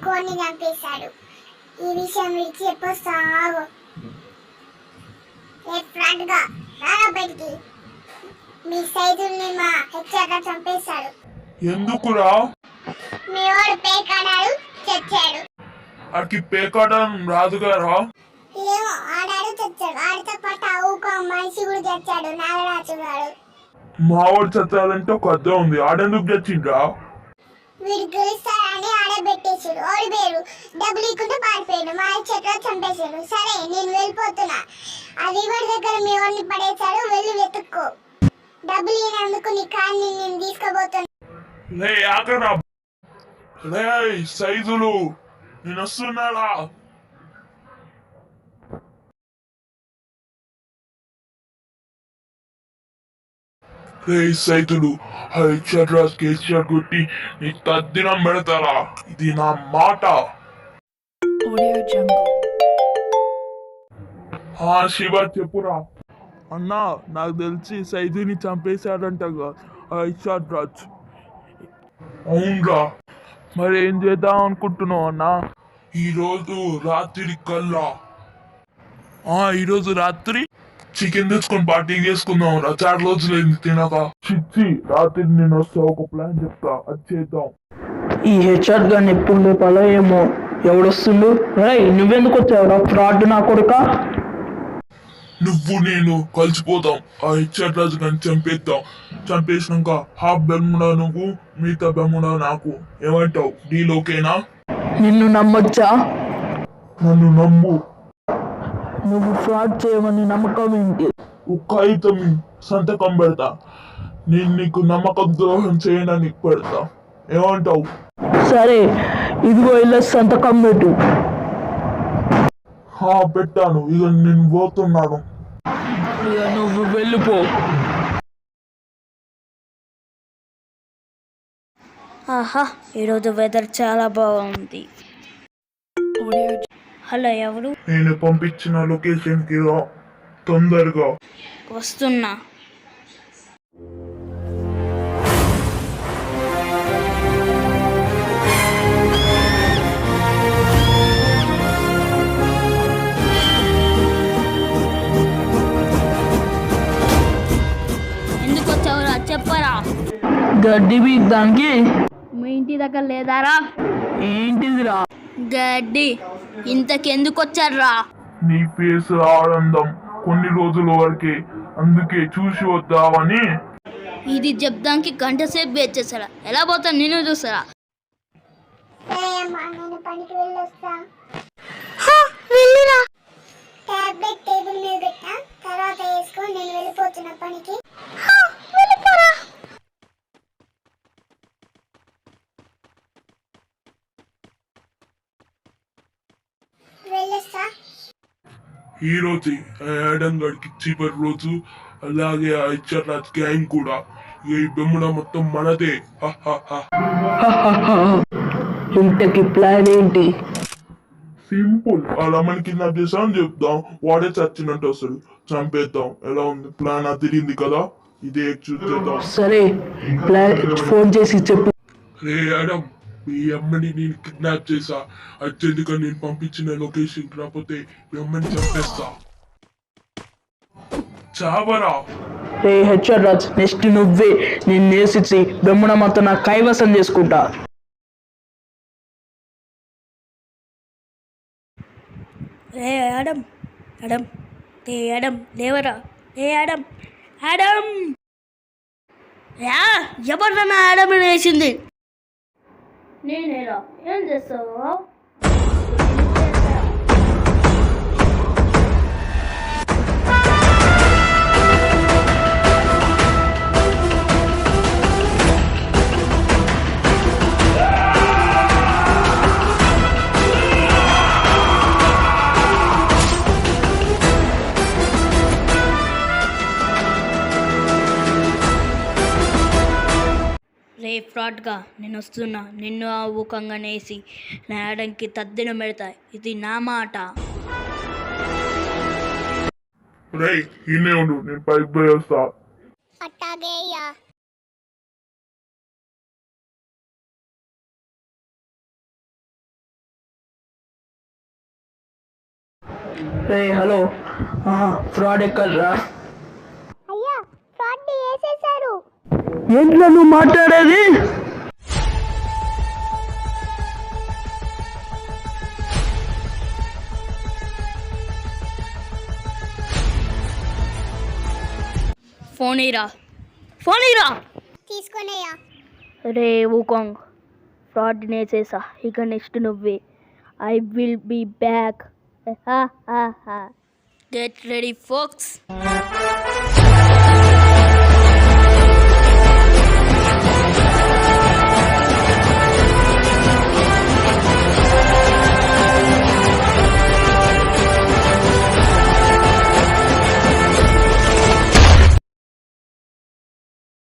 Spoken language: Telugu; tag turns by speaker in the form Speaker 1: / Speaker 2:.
Speaker 1: ఇంకోని చంపేశాడు. ఈ విషయం విడిచి చెప్పొస్తావు. ఫ్రంట్ గా రారా బయటికి. మీ సైజుల్ని మా హెచ్ఆర్ చంపేశాడు.
Speaker 2: ఎందుకురా?
Speaker 1: మీ వాడు పేకాడాడు, చచ్చాడు.
Speaker 2: అకి పేకాడడం రాదుగారా?
Speaker 1: ఏమో ఆడాడు, చచ్చాడు. ఆడితో పాటు ఊకో మనిషి కూడా చచ్చాడు. నాగరాజు గారు.
Speaker 2: మావాడు చచ్చాడంటే ఒక అర్థం ఉంది. ఆడెందుకు చచ్చిండ్రా?
Speaker 1: వీడు గెలుస్తాడని ఆడబెట్టేసాడు. ఓడిపోయాడు. డబ్బులు ఇవ్వకుండా పారిపోయాడు. మా చెట్ల చంపేశాడు. సరే నేను వెళ్ళిపోతున్నా. ఆ రివర్ దగ్గర మీ వాడిని పడేశాడు. వెళ్ళి వెతుక్కో. డబ్బులు ఇవ్వనందుకు నీ కార్ని నేను తీసుకుపోతున్నా.
Speaker 2: లే ఆకరా. లే సైజులు నేను వస్తున్నాడా? రే సైతులు హెచ్ఆర్ రాజ్ కేసీఆర్ కొట్టి నీ తద్దినం పెడతారా? ఇది నా మాట. శివ చెప్పురా. అన్నా నాకు తెలిసి సైజుని చంపేశాడంటగా హెచ్ఆర్ రాజ్. అవునరా. మరి ఏం చేద్దాం అనుకుంటున్నావు అన్నా? ఈరోజు రాత్రి కల్లా ఈరోజు రాత్రి చికెన్ తెచ్చుకొని పార్టీ చేసుకుందాం రా. 4 రోజులైంది తినక. చిచ్చి రాత్రి నేను వస్తా, ఒక ప్లాన్ చెప్తా, అది చేద్దాం.
Speaker 3: ఈ హెచ్ఆర్ గారిని ఎప్పుడు లేపాలో ఏమో. ఎవడొస్తుండు? నువ్వెందుకు వచ్చావురా ఫ్రాడ్ నా కొడుక?
Speaker 2: నువ్వు నేను కలిసిపోతాం. ఆ హెచ్ఆర్ రాజు కానీ చంపేద్దాం. చంపేసినాక హాఫ్ బెమ్ముడా నువ్వు, మిగతా బెమ్ముడా నాకు. ఏమంటావు? డీల్ ఓకేనా?
Speaker 3: నిన్ను నమ్మొచ్చా?
Speaker 2: నన్ను నమ్ము.
Speaker 3: నువ్వు ఫ్రాడ్ చేయమని నమ్మకం ఏంటి?
Speaker 2: ఒక్క అయితే సంతకం పెడతా. నేను నీకు నమ్మకం ద్రోహం చేయడానికి పెడతా. ఏమంటావు?
Speaker 3: సరే ఇదిగో ఇలా సంతకం పెట్టు.
Speaker 2: పెట్టాను. ఇక నేను పోతున్నాను.
Speaker 3: ఇక నువ్వు వెళ్ళిపో.
Speaker 4: ఆహా, ఈరోజు వెదర్ చాలా బాగుంది. హలో, ఎవరు?
Speaker 2: నేను పంపించిన లొకేషన్కి రా తొందరగా.
Speaker 4: వస్తున్నా. ఎందుకు వచ్చావురా? చెప్పరా.
Speaker 3: గడ్డి బీద్దానికి.
Speaker 4: మీ ఇంటి దగ్గర లేదారా?
Speaker 3: ఏంటిదిరా?
Speaker 4: గడ్డి. ఇంతకెందుకు వచ్చారా?
Speaker 2: నీ ఫేస్ ఆనందం కొన్ని రోజుల వరకే, అందుకే చూసి వద్దామని.
Speaker 4: ఇది చెప్దానికి గంట సేపు వెయిట్ చేస్తారా? ఎలా పోతా నేను చూస్తారా?
Speaker 1: నేను పనికి వెళ్ళొస్తా.
Speaker 4: వెళ్ళిరా.
Speaker 1: టాబ్లెట్ టేబుల్ మీద పెట్టా, తర్వాత వేసుకొని నేను వెళ్ళిపోతున్నా పనికి. వెళ్ళొస్తా.
Speaker 2: ఈ రోజు యాడమ్ గడికి చివరి రోజు, అలాగే ఆ హెచ్ఆర్ రాజ్ గ్యాంగ్ కూడా. ఈ బెమ్ముడ మొత్తం మనదే.
Speaker 3: ఇంతకి ప్లాన్ ఏంటి?
Speaker 2: సింపుల్. అలా మన కిడ్నాప్ చేసామని చెప్దాం. వాడే చచ్చినట్టు వస్తాడు. చంపేద్దాం. ఎలా ఉంది ప్లాన్? తిరిగింది కదా. ఇదే చూద్దాం.
Speaker 3: సరే ప్లాన్ ఫోన్ చేసి చెప్పు.
Speaker 2: రే యాడమ్, మీ అమ్మని నేను కిడ్నాప్ చేసా. అర్జెంటుగా నేను పంపించిన లొకేషన్ రాకపోతే మీ అమ్మని చంపేస్తా. చావరా.
Speaker 3: రే హెచ్ఆర్ రాజ్, నెక్స్ట్ నువ్వే. నేను నేసిచ్చి బెమ్మున మొత్తం నా కైవసం చేసుకుంటా.
Speaker 4: ఏ యాడమ్, యాడమ్, ఏ యాడమ్ లేవరా? ఏ యాడమ్, యాడమ్, ఎవరన్నా యాడమ్ వేసింది? నేనేరా. ఏం చేస్తావు? రే ఫ్రాడ్గా, నేను వస్తున్నా. నిన్ను ఆ ఊకంగా నేసి నా యాడంకి తద్దిన పెడతా. ఇది నా మాట.
Speaker 2: రేయ్ ఈయనే ఉండు, నేను పైకి పోయి వస్తా.
Speaker 1: అట్టాగేయ్యా.
Speaker 3: రే హలో ఫ్రాడ్ ఎక్కడ్రా?
Speaker 1: అయ్యా ఫ్రాడ్ వేసేసారు.
Speaker 3: ఏంట్లో నువ్వు మాట్లాడేది?
Speaker 4: ఫోన్ ఇరా.
Speaker 1: తీసుకొనయ్యా.
Speaker 4: రే ఊకాంగ్, ఫ్రాడ్ నేసేసా, ఇక నెక్స్ట్ నువ్వే. I will be back. Get ready folks.